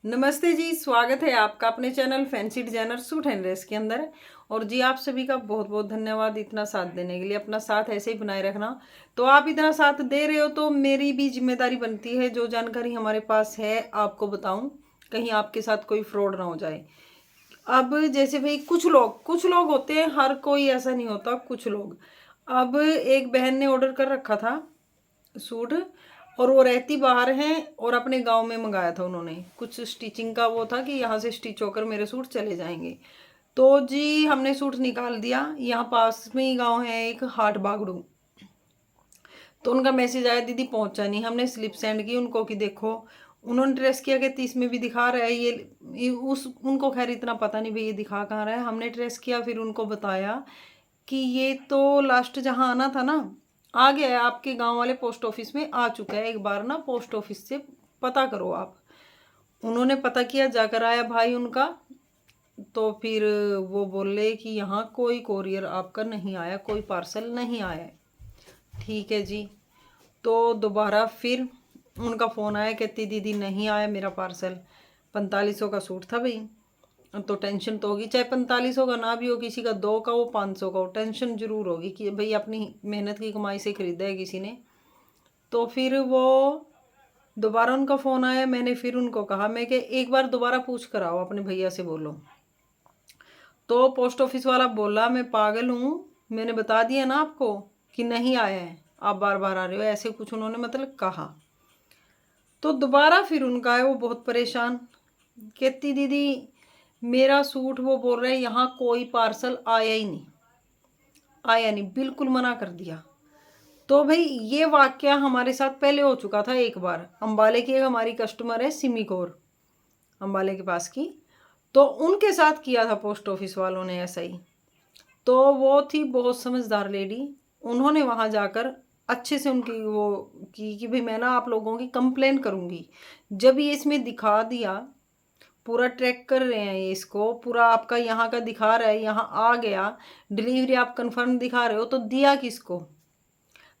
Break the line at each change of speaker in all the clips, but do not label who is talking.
नमस्ते जी, स्वागत है आपका अपने channel fancy designer suit and dress के अंदर। और जी आप सभी का बहुत बहुत धन्यवाद इतना साथ देने के लिए। अपना साथ ऐसे ही बनाए रखना। तो आप इतना साथ दे रहे हो तो मेरी भी जिम्मेदारी बनती है जो जानकारी हमारे पास है आपको बताऊं, कहीं आपके साथ कोई फ्रॉड ना हो जाए। अब जैसे भाई कुछ लोग होते हैं, हर कोई ऐसा नहीं होता, कुछ लोग। अब एक बहन ने ऑर्डर कर रखा था सूट, और वो रहती बाहर हैं और अपने गांव में मंगाया था उन्होंने। कुछ स्टिचिंग का वो था कि यहाँ से स्टिच होकर मेरे सूट चले जाएंगे। तो जी हमने सूट निकाल दिया। यहाँ पास में ही गांव है एक, हाट बागड़ू। तो उनका मैसेज आया, दीदी पहुंचा नहीं। हमने स्लिप सेंड की उनको कि देखो, उन्होंने ट्रेस किया कि 30 में भी दिखा रहा है ये उस उनको खैर इतना पता नहीं भाई ये दिखा कहाँ रहा है। हमने ट्रेस किया, फिर उनको बताया कि ये तो लास्ट जहाँ आना था ना, आ गया है, आपके गांव वाले पोस्ट ऑफिस में आ चुका है। एक बार ना पोस्ट ऑफिस से पता करो आप। उन्होंने पता किया, जाकर आया भाई उनका। तो फिर वो बोले कि यहाँ कोई कोरियर आपका नहीं आया, कोई पार्सल नहीं आया है। ठीक है जी। तो दोबारा फिर उनका फ़ोन आया, कहती दीदी नहीं आया मेरा पार्सल। 4500 का सूट था भाई। तो टेंशन तो होगी, चाहे 4500 का ना भी हो, किसी का 2 का हो 500 का हो, टेंशन जरूर होगी कि भाई अपनी मेहनत की कमाई से खरीदा है किसी ने। तो फिर वो दोबारा उनका फ़ोन आया। मैंने फिर उनको कहा, मैं कि एक बार दोबारा पूछ कर आओ, अपने भैया से बोलो। तो पोस्ट ऑफिस वाला बोला, मैं पागल हूँ, मैंने बता दिया ना आपको कि नहीं आया है, आप बार बार आ रहे हो, ऐसे कुछ उन्होंने मतलब कहा। तो दोबारा फिर उनका है, वो बहुत परेशान, कहती दीदी मेरा सूट, वो बोल रहे यहाँ कोई पार्सल आया ही नहीं, आया नहीं, बिल्कुल मना कर दिया। तो भाई ये वाकया हमारे साथ पहले हो चुका था एक बार। अंबाले की एक हमारी कस्टमर है सिमी कौर, अंबाले के पास की। तो उनके साथ किया था पोस्ट ऑफिस वालों ने ऐसा ही। तो वो थी बहुत समझदार लेडी। उन्होंने वहाँ जाकर अच्छे से उनकी वो की कि भाई मैं ना आप लोगों की कंप्लेन करूँगी। जब ये इसमें दिखा दिया, पूरा ट्रैक कर रहे हैं ये इसको, पूरा आपका यहाँ का दिखा रहा है, यहाँ आ गया, डिलीवरी आप कंफर्म दिखा रहे हो, तो दिया किसको।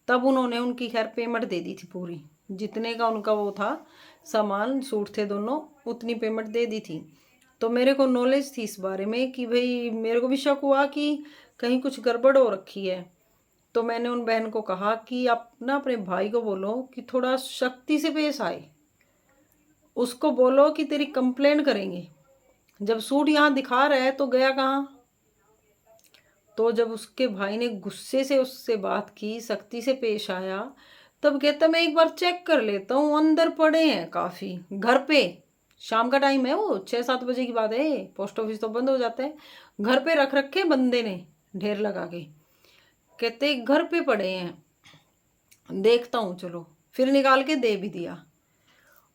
तब उन्होंने उनकी खैर पेमेंट दे दी थी पूरी, जितने का उनका वो था, सामान सूट थे दोनों, उतनी पेमेंट दे दी थी। तो मेरे को नॉलेज थी इस बारे में कि भाई मेरे को भी शक हुआ कि कहीं कुछ गड़बड़ हो रखी है। तो मैंने उन बहन को कहा कि आप ना अपने भाई को बोलो कि थोड़ा सख्ती से पेश आए, उसको बोलो कि तेरी कंप्लेंट करेंगे। जब सूट यहाँ दिखा रहा है तो गया कहाँ। तो जब उसके भाई ने गुस्से से उससे बात की, सख्ती से पेश आया, तब कहता मैं एक बार चेक कर लेता हूँ, अंदर पड़े हैं काफ़ी घर पे। शाम का टाइम है, वो 6-7 बजे की बात है, पोस्ट ऑफिस तो बंद हो जाता है। घर पे रख रखे बंदे ने ढेर लगा के, कहते घर पे पड़े हैं, देखता हूँ चलो। फिर निकाल के दे भी दिया।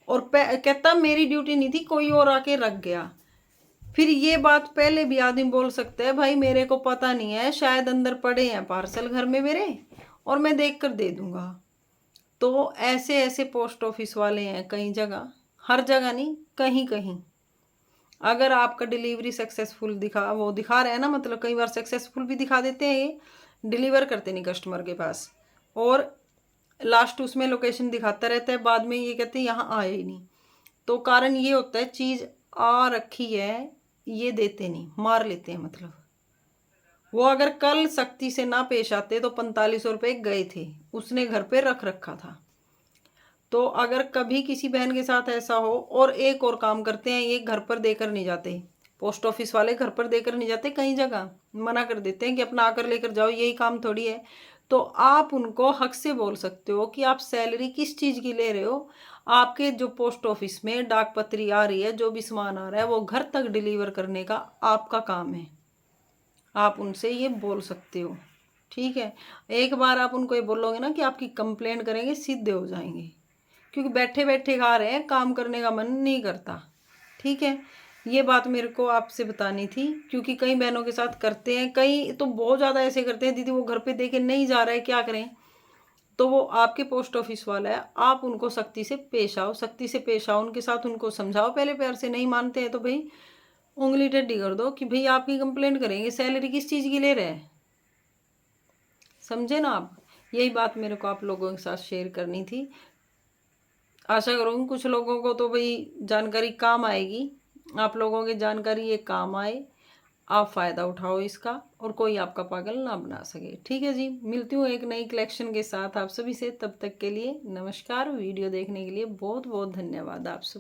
और कहता मेरी ड्यूटी नहीं थी, कोई और आके रख गया। फिर ये बात पहले भी आदमी बोल सकता है, भाई मेरे को पता नहीं है, शायद अंदर पड़े हैं पार्सल घर में मेरे, और मैं देख कर दे दूंगा। तो ऐसे ऐसे पोस्ट ऑफिस वाले हैं कई जगह, हर जगह नहीं, कहीं कहीं। अगर आपका डिलीवरी सक्सेसफुल दिखा रहे हैं ना, मतलब कई बार सक्सेसफुल भी दिखा देते हैं, ये डिलीवर करते नहीं कस्टमर के पास, और लास्ट उसमें लोकेशन दिखाता रहता है, बाद में ये कहते हैं यहाँ आए ही नहीं। तो कारण ये होता है, चीज़ आ रखी है, ये देते नहीं, मार लेते हैं मतलब। वो अगर कल सख्ती से ना पेश आते तो 4500 रुपये गए थे, उसने घर पे रख रखा था। तो अगर कभी किसी बहन के साथ ऐसा हो, और एक और काम करते हैं, ये घर पर देकर नहीं जाते, पोस्ट ऑफिस वाले घर पर देकर नहीं जाते, कई जगह मना कर देते हैं कि अपना आकर लेकर जाओ, यही काम थोड़ी है। तो आप उनको हक से बोल सकते हो कि आप सैलरी किस चीज़ की ले रहे हो। आपके जो पोस्ट ऑफिस में डाक पत्री आ रही है, जो भी सामान आ रहा है, वो घर तक डिलीवर करने का आपका काम है। आप उनसे ये बोल सकते हो, ठीक है। एक बार आप उनको ये बोलोगे ना कि आपकी कंप्लेंट करेंगे, सीधे हो जाएंगे, क्योंकि बैठे बैठे खा रहे हैं, काम करने का मन नहीं करता, ठीक है। ये बात मेरे को आपसे बतानी थी, क्योंकि कई बहनों के साथ करते हैं, कई तो बहुत ज़्यादा ऐसे करते हैं, दीदी वो घर पे देके नहीं जा रहा है, क्या करें। तो वो आपके पोस्ट ऑफिस वाला है, आप उनको सख्ती से पेश आओ, सख्ती से पेश आओ उनके साथ, उनको समझाओ पहले प्यार से। नहीं मानते हैं तो भाई उंगली टेढ़ी कर दो कि भाई आपकी कंप्लेंट करेंगे, सैलरी किस चीज़ की ले रहे हैं, समझे ना आप। यही बात मेरे को आप लोगों के साथ शेयर करनी थी। आशा करूँगी कुछ लोगों को तो भाई जानकारी काम आएगी, आप लोगों की जानकारी ये काम आए, आप फ़ायदा उठाओ इसका और कोई आपका पागल ना बना सके। ठीक है जी, मिलती हूँ एक नई कलेक्शन के साथ आप सभी से, तब तक के लिए नमस्कार। वीडियो देखने के लिए बहुत बहुत धन्यवाद आप सब।